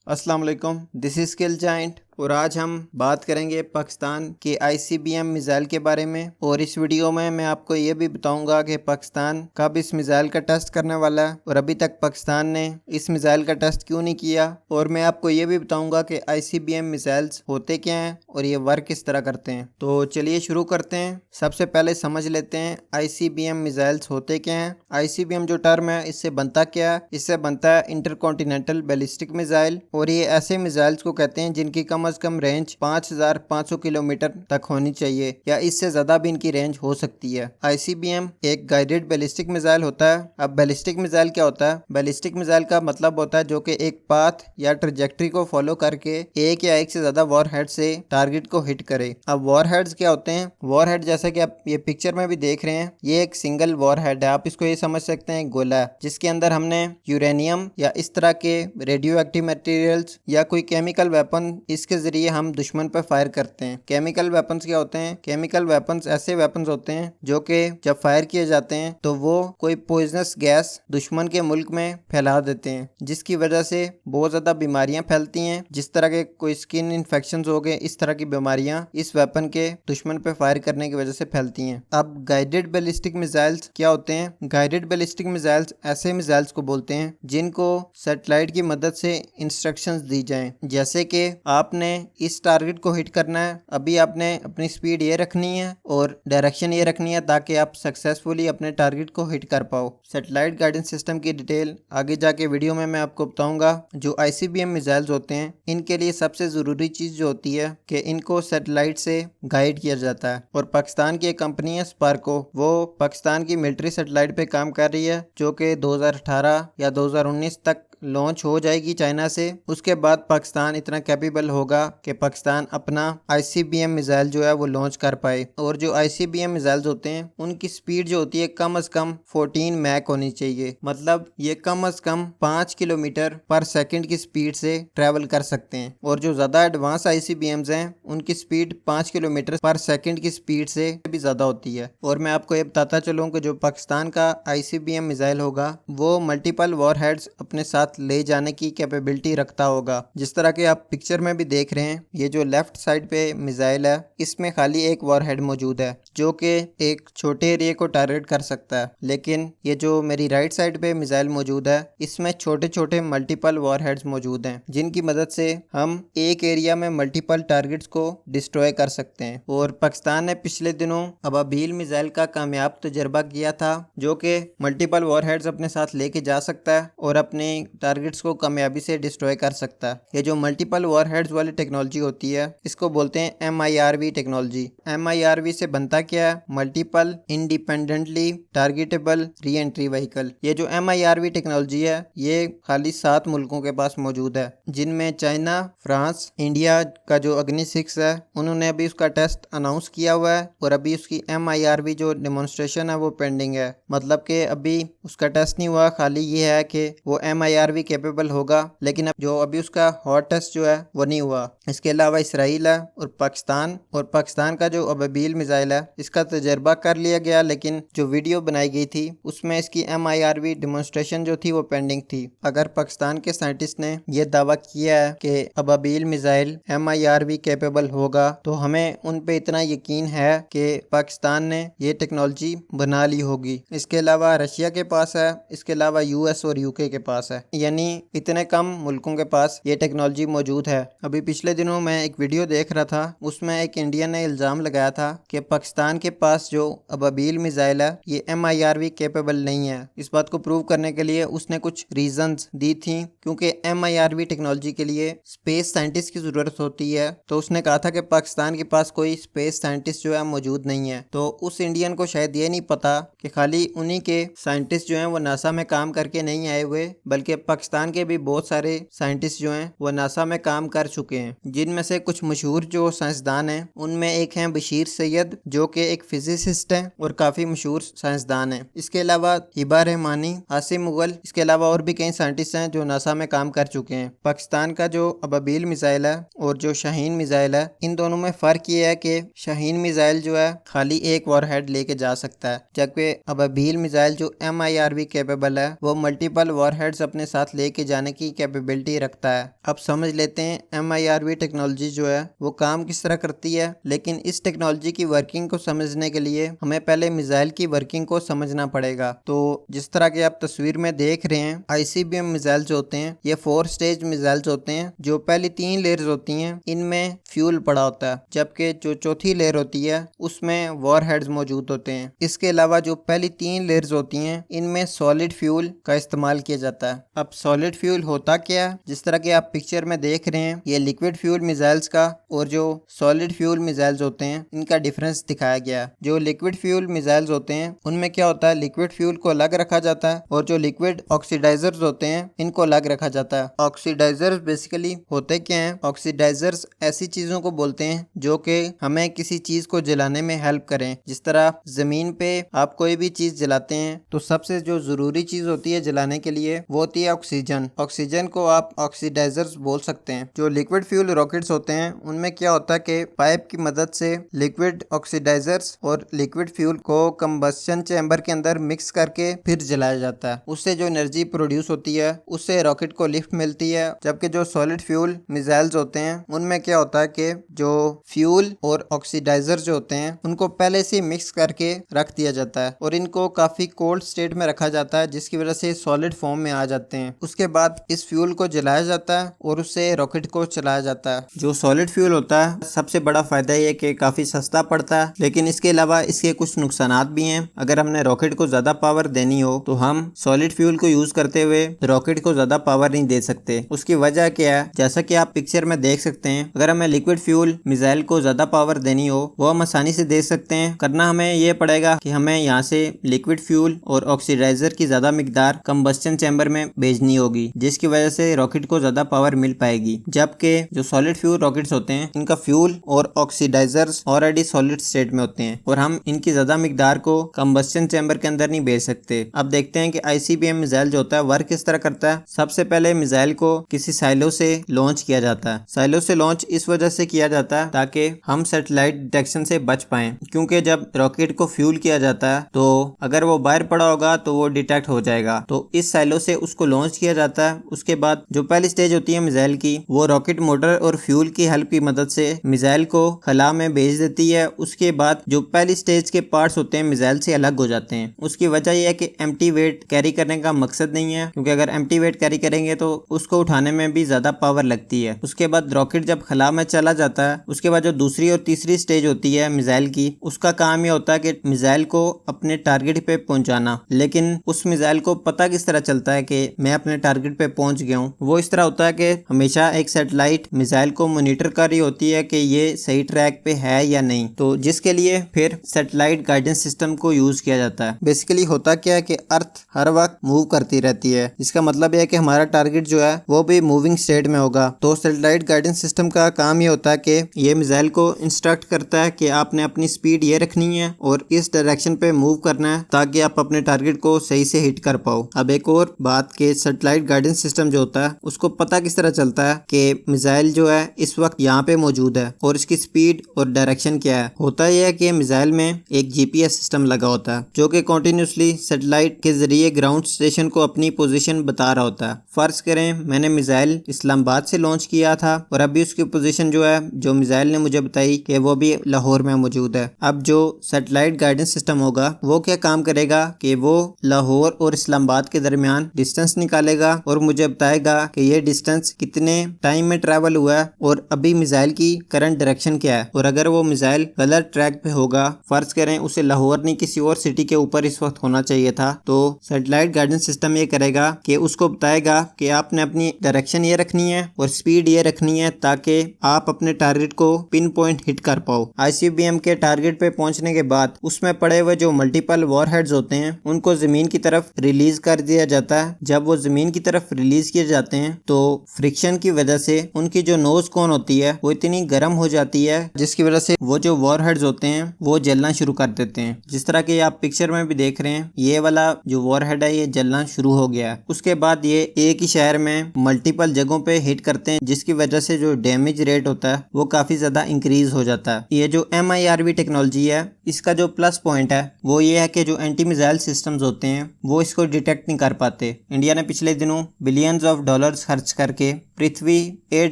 अस्सलाम वालेकुम, this is skill giant और आज हम बात करेंगे पाकिस्तान के ICBM मिसाइल के बारे में। और इस वीडियो में मैं आपको ये भी बताऊंगा कि पाकिस्तान कब इस मिसाइल का टेस्ट करने वाला है और अभी तक पाकिस्तान ने इस मिसाइल का टेस्ट क्यों नहीं किया। और मैं आपको ये भी बताऊंगा कि ICBM मिसाइल्स होते क्या हैं और ये वर्क किस तरह करते हैं। तो चलिए शुरू करते हैं। सबसे पहले समझ लेते हैं ICBM मिसाइल्स होते क्या हैं। ICBM जो टर्म है इससे बनता क्या है? इससे बनता है इंटरकॉन्टिनेंटल बैलिस्टिक मिसाइल। और ये ऐसे मिसाइल्स को कहते हैं जिनकी कम से कम रेंज 5500 किलोमीटर तक होनी चाहिए या इससे ज्यादा भी इनकी रेंज हो सकती है। ICBM एक गाइडेड बैलिस्टिक मिसाइल होता है। अब बैलिस्टिक मिसाइल क्या होता है? बैलिस्टिक मिसाइल का मतलब होता है जो कि एक पाथ या ट्रजेक्टरी को फॉलो करके एक या एक से ज्यादा वॉरहेड से टारगेट को हिट करे। अब वॉरहेड्स क्या होते हैं? वॉरहेड जैसे कि आप ये पिक्चर में भी देख रहे हैं, ये एक सिंगल वॉरहेड है। आप इसको ये समझ सकते हैं गोला है जिसके अंदर हमने यूरेनियम या इस तरह के रेडियो एक्टिव मटेरियल्स या कोई केमिकल वेपन इसके जरिए हम दुश्मन पर फायर करते हैं। केमिकल वेपन्स क्या होते हैं? केमिकल वेपन्स ऐसे वेपन्स होते हैं जो कि जब फायर किए जाते हैं तो वो कोई पॉइजनस गैस दुश्मन के मुल्क में फैला देते हैं, जिसकी वजह से बहुत ज्यादा बीमारियां फैलती हैं। जिस तरह के कोई स्किन इन्फेक्शंस हो गए, इस तरह की बीमारियां इस वेपन के दुश्मन पे फायर करने की वजह से फैलती हैं। अब गाइडेड बैलिस्टिक मिसाइल्स क्या होते हैं? गाइडेड बैलिस्टिक मिसाइल्स ऐसे मिसाइल्स को बोलते हैं जिनको सैटेलाइट की मदद से इंस्ट्रक्शंस दी जाएं, जैसे कि आपने इस टारगेट को हिट करना है, अभी आपने अपनी स्पीड ये रखनी है और डायरेक्शन ये रखनी है ताकि आप सक्सेसफुली अपने टारगेट को हिट कर पाओ। सैटेलाइट गाइडेंस सिस्टम की डिटेल आगे जाके वीडियो में मैं आपको बताऊंगा। जो ICBM मिसाइल्स होते हैं इनके लिए सबसे ज़रूरी चीज़ जो होती है कि इनको सैटेलाइट से गाइड किया जाता है। और पाकिस्तान की एक कंपनी है स्पार्को, वो पाकिस्तान की मिलिट्री सैटेलाइट पे काम कर रही है जो कि 2018 या 2019 तक लॉन्च हो जाएगी चाइना से। उसके बाद पाकिस्तान इतना कैपेबल होगा कि पाकिस्तान अपना ICBM मिसाइल जो है वो लॉन्च कर पाए। और जो ICBM मिसाइल्स होते हैं उनकी स्पीड जो होती है कम से कम 14 मैक होनी चाहिए। मतलब ये कम से कम 5 किलोमीटर पर सेकंड की स्पीड से ट्रेवल कर सकते हैं। और जो ज्यादा एडवांस ICBMs हैं उनकी स्पीड 5 किलोमीटर पर सेकंड की स्पीड से भी ज्यादा होती है। और मैं आपको ये बताता चलूँ कि जो पाकिस्तान का ICBM मिसाइल होगा वो मल्टीपल वॉरहेड्स अपने साथ ले जाने की कैपेबिलिटी रखता होगा। जिस तरह के आप पिक्चर में भी देख रहे हैं, ये जो लेफ्ट साइड पे मिसाइल है इसमें खाली एक वॉरहेड मौजूद है जो कि एक छोटे एरिया को टारगेट कर सकता है। लेकिन ये जो मेरी राइट साइड पे मिसाइल मौजूद है इसमें छोटे छोटे मल्टीपल वॉरहेड्स मौजूद हैं जिनकी मदद से हम एक एरिया में मल्टीपल टारगेट्स को डिस्ट्रॉय कर सकते हैं। और पाकिस्तान ने पिछले दिनों अबाबील मिसाइल का कामयाब तजर्बा किया था जो कि मल्टीपल वॉरहेड्स अपने साथ लेके जा सकता है और अपने टारगेट्स को कामयाबी से डिस्ट्रॉय कर सकता है। ये जो मल्टीपल वॉरहेड्स वाली टेक्नोलॉजी होती है इसको बोलते हैं MIRV टेक्नोलॉजी। MIRV से बनता क्या है? Multiple independently targetable re entry vehicle. ये जो MIRV टेक्नोलॉजी है ये खाली 7 मुल्कों के पास मौजूद है, जिनमें चाइना, फ्रांस, इंडिया का जो अग्नि 6 है उन्होंने अभी उसका टेस्ट अनाउंस किया हुआ है और अभी उसकी MIRV जो डेमोन्स्ट्रेशन है वो पेंडिंग है। मतलब कि अभी उसका टेस्ट नहीं हुआ, खाली ये है कि वो MIRV कैपेबल होगा, लेकिन अब जो अभी उसका हॉट टेस्ट जो है वो नहीं हुआ। इसके अलावा इसराइल है और पाकिस्तान का जो अबाबील मिसाइल है इसका तजर्बा कर लिया गया, लेकिन जो वीडियो बनाई गई थी उसमें इसकी MIRV डेमोन्स्ट्रेशन जो थी वो पेंडिंग थी। अगर पाकिस्तान के साइंटिस्ट ने यह दावा किया है कि अबाबील मिसाइल MIRV कैपेबल होगा तो हमें उन पे इतना यकीन है कि पाकिस्तान ने ये टेक्नोलॉजी बना ली होगी। इसके अलावा रशिया के पास है, इसके अलावा US और UK के पास है, यानी इतने कम मुल्कों के पास ये टेक्नोलॉजी मौजूद है। अभी पिछले दिनों मैं एक वीडियो देख रहा था, उसमें एक इंडियन ने इल्ज़ाम लगाया था कि पाकिस्तान के पास जो अबाबील मिसाइल है ये MIRV कैपेबल नहीं है। इस बात को प्रूव करने के लिए उसने कुछ रीजंस दी थी, क्योंकि MIRV टेक्नोलॉजी के लिए स्पेस साइंटिस्ट की ज़रूरत होती है। तो उसने कहा था कि पाकिस्तान के पास कोई स्पेस साइंटिस्ट जो है मौजूद नहीं है। तो उस इंडियन को शायद ये नहीं पता कि खाली उन्हीं के साइंटिस्ट जो हैं वो नासा में काम करके नहीं आए हुए, बल्कि पाकिस्तान के भी बहुत सारे साइंटिस्ट जो हैं वो नासा में काम कर चुके हैं। जिनमें से कुछ मशहूर जो साइंसदान हैं उनमें एक हैं बशीर सैयद, जो कि एक फिजिसिस्ट हैं और काफ़ी मशहूर साइंसदान हैं। इसके अलावा हिबा रहमानी, आसिम मुगल, इसके अलावा और भी कई साइंटिस्ट हैं जो नासा में काम कर चुके हैं। पाकिस्तान का जो अबाबील मिसाइल है और जो शाहीन मिसाइल है, इन दोनों में फ़र्क ये है कि शाहीन मिसाइल जो है खाली एक वॉरहेड लेके जा सकता है, जबकि अबाबील मिसाइल जो MIRV कैपेबल है वो मल्टीपल वॉरहेड्स अपने साथ लेके जाने की कैपेबिलिटी रखता है। अब समझ लेते हैं MIRV टेक्नोलॉजी जो है वो काम किस तरह करती है। लेकिन इस टेक्नोलॉजी की वर्किंग को समझने के लिए हमें पहले मिसाइल की वर्किंग को समझना पड़ेगा। तो जिस तरह के आप तस्वीर में देख रहे हैं, ICBM मिसाइल्स होते हैं, ये 4 स्टेज मिसाइल्स होते हैं। जो पहली 3 लेयर्स होती हैं इनमें फ्यूल पड़ा होता है, जबकि जो चौथी लेयर होती है उसमें वॉरहेड्स मौजूद होते हैं। इसके अलावा जो पहली 3 लेयर्स होती हैं इनमें सॉलिड फ्यूल का इस्तेमाल किया जाता है। अब सॉलिड फ्यूल होता क्या है, जिस तरह के आप पिक्चर में देख रहे हैं, ये लिक्विड फ्यूल मिसाइल्स का और जो सॉलिड फ्यूल मिसाइल्स होते हैं इनका डिफरेंस दिखाया गया है। जो लिक्विड फ्यूल मिसाइल्स होते हैं उनमें क्या होता है, लिक्विड फ्यूल को अलग रखा जाता है और जो लिक्विड ऑक्सीडाइजर्स होते हैं इनको अलग रखा जाता है। ऑक्सीडाइजर्स बेसिकली होते क्या हैं, ऑक्सीडाइजर्स ऐसी चीजों को बोलते हैं जो कि हमें किसी चीज को जलाने में हेल्प करें। जिस तरह जमीन पे आप कोई भी चीज जलाते हैं तो सबसे जो जरूरी चीज होती है जलाने के लिए वो होती है ऑक्सीजन। ऑक्सीजन को आप ऑक्सीडाइजर्स बोल सकते हैं। जो लिक्विड फ्यूल रॉकेट्स होते हैं उनमें क्या होता है कि पाइप की मदद से लिक्विड ऑक्सीडाइजर्स और लिक्विड फ्यूल को कंबस्शन चैम्बर के अंदर मिक्स करके फिर जलाया जाता है। उससे जो एनर्जी प्रोड्यूस होती है उससे रॉकेट को लिफ्ट मिलती है। जबकि जो सॉलिड फ्यूल मिसाइल्स होते हैं उनमें क्या होता है कि जो फ्यूल और ऑक्सीडाइजर जो होते हैं उनको पहले से मिक्स करके रख दिया जाता है और इनको काफी कोल्ड स्टेट में रखा जाता है, जिसकी वजह से सॉलिड फॉर्म में आ जाते हैं। उसके बाद इस फ्यूल को जलाया जाता है और उससे रॉकेट को चलाया जाता है। जो सॉलिड फ्यूल होता है सबसे बड़ा फायदा ये कि काफी सस्ता पड़ता है, लेकिन इसके अलावा इसके कुछ नुकसानात भी हैं। अगर हमने रॉकेट को ज्यादा पावर देनी हो तो हम सॉलिड फ्यूल को यूज करते हुए रॉकेट को ज्यादा पावर नहीं दे सकते। उसकी वजह क्या है, जैसा कि आप पिक्चर में देख सकते हैं, अगर हमें लिक्विड फ्यूल मिसाइल को ज्यादा पावर देनी हो वो हम आसानी से दे सकते हैं। करना हमें ये पड़ेगा कि हमें यहाँ से लिक्विड फ्यूल और ऑक्सीडाइजर की ज्यादा मिकदार कंबस्शन चैम्बर में भेजनी होगी, जिसकी वजह से रॉकेट को ज्यादा पावर मिल पाएगी। जबकि जो सॉलिड फ्यूल रॉकेट्स होते हैं इनका फ्यूल और ऑक्सीडाइजर्स ऑलरेडी सॉलिड स्टेट में होते हैं और हम इनकी ज्यादा मिकदार को कंबस्शन चैम्बर के अंदर नहीं भेज सकते। अब देखते हैं कि ICBM मिसाइल जो होता है वर्क किस तरह करता है। सबसे पहले मिसाइल को किसी साइलो से लॉन्च किया जाता है। साइलो से लॉन्च इस वजह से किया जाता है ताकि हम सैटेलाइट डिटेक्शन से बच पाएं, क्योंकि जब रॉकेट को फ्यूल किया जाता है तो अगर वो बाहर पड़ा होगा तो वो डिटेक्ट हो जाएगा। तो इस साइलो से उसको लॉन्च किया जाता है। उसके बाद जो पहली स्टेज होती है मिसाइल की, वो रॉकेट मोटर और फ्यूल की हेल्प की मदद से मिसाइल को खला में भेज देती है। उसके बाद जो पहली स्टेज के पार्ट्स होते हैं मिसाइल से अलग हो जाते हैं। उसकी वजह यह है कि एम्प्टी वेट कैरी करने का मकसद नहीं है, क्योंकि अगर एम्प्टी वेट कैरी करेंगे तो उसको उठाने में भी ज्यादा पावर लगती है। उसके बाद रॉकेट जब खला में चला जाता है, उसके बाद जो दूसरी और तीसरी स्टेज होती है मिसाइल की, उसका काम ये होता है कि मिसाइल को अपने टारगेट पे पहुंचाना। लेकिन उस मिसाइल को पता किस तरह चलता है कि मैं अपने टारगेट पे पहुंच गया हूँ? वो इस तरह होता है कि हमेशा एक सैटेलाइट मिसाइल को मॉनिटर कर रही होती है कि ये सही ट्रैक पे है या नहीं, तो जिसके लिए फिर सैटेलाइट गाइडेंस सिस्टम को यूज किया जाता है। बेसिकली होता क्या है कि अर्थ हर वक्त मूव करती रहती है, जिसका मतलब है कि हमारा टारगेट जो है वो भी मूविंग स्टेट में होगा। तो सैटेलाइट गाइडेंस सिस्टम का काम ये होता है कि ये मिसाइल को इंस्ट्रक्ट करता है कि आपने अपनी स्पीड ये रखनी है और इस डायरेक्शन पे मूव करना है ताकि आप अपने टारगेट को सही से हिट कर पाओ। अब एक और बात के सैटेलाइट गाइडेंस सिस्टम जो होता है उसको पता किस तरह चलता है कि मिसाइल जो है इस वक्त यहाँ पे मौजूद है और इसकी स्पीड और डायरेक्शन क्या है। होता यह है कि मिसाइल में एक GPS सिस्टम लगा होता है जो कि कंटिन्यूसली सैटेलाइट के जरिए ग्राउंड स्टेशन को अपनी पोजीशन बता रहा होता है। फर्ज करें मैंने मिसाइल इस्लामाबाद से लॉन्च किया था और अभी उसकी पोजीशन जो है जो मिसाइल ने मुझे बताई कि वो भी लाहौर में मौजूद है। अब जो सैटेलाइट गाइडेंस सिस्टम होगा वो क्या काम करेगा कि वो लाहौर और इस्लामाबाद के दरमियान डिस्टेंस निकालेगा और मुझे बताएगा कि ये डिस्टेंस कितने टाइम में ट्रैवल हुआ है और अभी मिसाइल की करंट डायरेक्शन क्या है। और अगर वो मिसाइल गलत ट्रैक पे होगा, फर्ज करें उसे लाहौर नहीं किसी और सिटी के ऊपर इस वक्त होना चाहिए था, तो सैटेलाइट गाइडेंस सिस्टम ये करेगा कि उसको बताएगा कि आपने अपनी डायरेक्शन ये रखनी है और स्पीड ये रखनी है ताकि आप अपने टारगेट को पिन पॉइंट हिट कर पाओ। ICBM के टारगेट पे पहुंचने के बाद उसमें पड़े हुए जो मल्टीपल वॉरहेड्स होते हैं उनको जमीन की तरफ रिलीज कर दिया जाता है। जब वो जमीन की तरफ रिलीज किए जाते हैं तो फ्रिक्शन की वजह से उनकी जो नोज कोन होती है वो इतनी गर्म हो जाती है जिसकी वजह से वो जो वॉरहेड्स होते हैं वो जलना शुरू कर देते हैं। जिस तरह के आप पिक्चर में भी देख रहे हैं, ये वाला जो वॉरहेड है ये जलना शुरू हो गया है। उसके बाद ये एक ही शहर में मल्टीपल जगहों पे हिट करते हैं, जिसकी वजह से जो डैमेज रेट होता है वो काफी ज्यादा इंक्रीज हो जाता है। ये जो MIRV टेक्नोलॉजी है, इसका जो प्लस पॉइंट है वो ये है कि जो एंटी मिसाइल सिस्टम्स होते हैं वो इसको डिटेक्ट नहीं कर पाते। इंडिया ने पिछले दिनों बिलियंस ऑफ डॉलर्स खर्च करके पृथ्वी एयर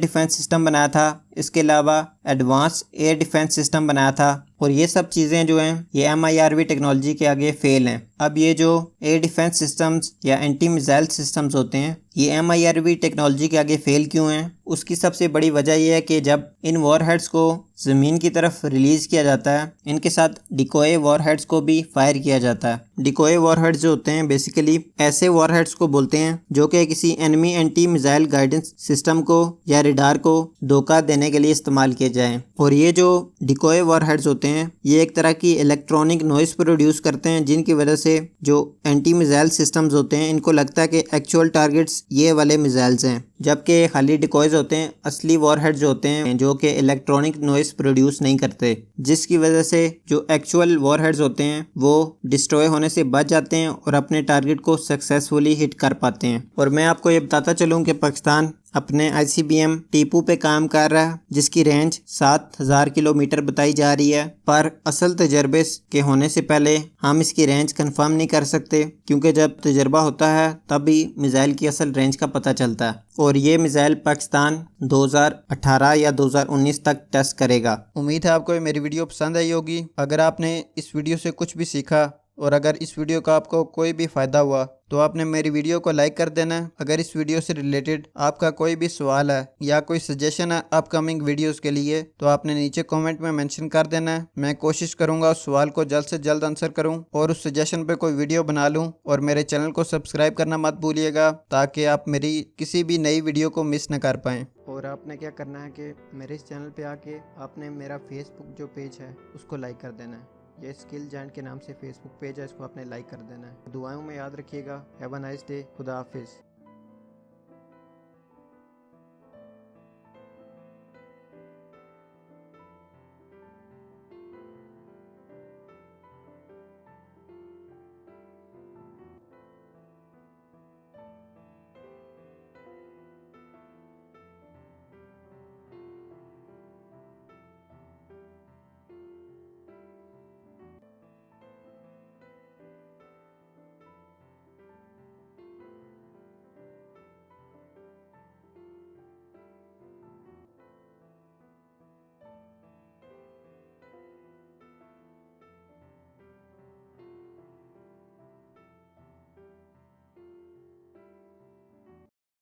डिफेंस सिस्टम बनाया था। इसके अलावा एडवांस एयर डिफेंस सिस्टम बनाया था, और ये सब चीज़ें जो हैं ये MIRV टेक्नोलॉजी के आगे फेल हैं। अब ये जो एयर डिफेंस सिस्टम्स या एंटी मिसाइल सिस्टम्स होते हैं ये MIRV टेक्नोलॉजी के आगे फेल क्यों हैं? उसकी सबसे बड़ी वजह यह है कि जब इन वॉरहेड्स को ज़मीन की तरफ रिलीज़ किया जाता है, इनके साथ डिकोय वॉरहेड्स को भी फायर किया जाता है। डिकोय वॉरहेड्स जो होते हैं बेसिकली ऐसे वॉरहेड्स को बोलते हैं जो कि किसी enemy anti missile guidance system को या रडार को धोखा देने के लिए इस्तेमाल किए जाएं। और ये जो डिकोय वॉरहेड्स होते हैं ये एक तरह की इलेक्ट्रॉनिक नॉइस प्रोड्यूस करते हैं, जिनकी वजह से जो एंटी मिसाइल सिस्टम्स होते हैं इनको लगता है कि एक्चुअल टारगेट्स ये वाले मिसाइल्स हैं, जबकि खाली डिकोयज होते हैं। असली वॉरहेड्स जो होते हैं जो कि इलेक्ट्रॉनिक नॉइस प्रोड्यूस नहीं करते, जिसकी वजह से जो एक्चुअल वॉरहेड्स होते हैं वो डिस्ट्रॉय होने से बच जाते हैं और अपने टारगेट को सक्सेसफुली हिट कर पाते हैं। और मैं आपको ये बताता चलूँ कि पाकिस्तान अपने ICBM टीपू पे काम कर रहा है, जिसकी रेंज 7000 किलोमीटर बताई जा रही है। पर असल तजर्बे के होने से पहले हम इसकी रेंज कंफर्म नहीं कर सकते, क्योंकि जब तजर्बा होता है तभी मिसाइल की असल रेंज का पता चलता है। और ये मिसाइल पाकिस्तान 2018 या 2019 तक टेस्ट करेगा। उम्मीद है आपको ये मेरी वीडियो पसंद आई होगी। अगर आपने इस वीडियो से कुछ भी सीखा और अगर इस वीडियो का आपको कोई भी फ़ायदा हुआ तो आपने मेरी वीडियो को लाइक कर देना है। अगर इस वीडियो से रिलेटेड आपका कोई भी सवाल है या कोई सजेशन है अपकमिंग वीडियोस के लिए तो आपने नीचे कमेंट में मेंशन कर देना है। मैं कोशिश करूंगा उस सवाल को जल्द से जल्द आंसर करूं और उस सजेशन पे कोई वीडियो बना लूं। और मेरे चैनल को सब्सक्राइब करना मत भूलिएगा, ताकि आप मेरी किसी भी नई वीडियो को मिस न कर पाएँ। और आपने क्या करना है कि मेरे इस चैनल पर आके आपने मेरा फेसबुक जो पेज है उसको लाइक कर देना है। ये स्किल जॉइंट के नाम से फेसबुक पेज है, इसको आपने लाइक कर देना है। दुआओं में याद रखिएगा। Have a nice day. खुदा हाफिज़।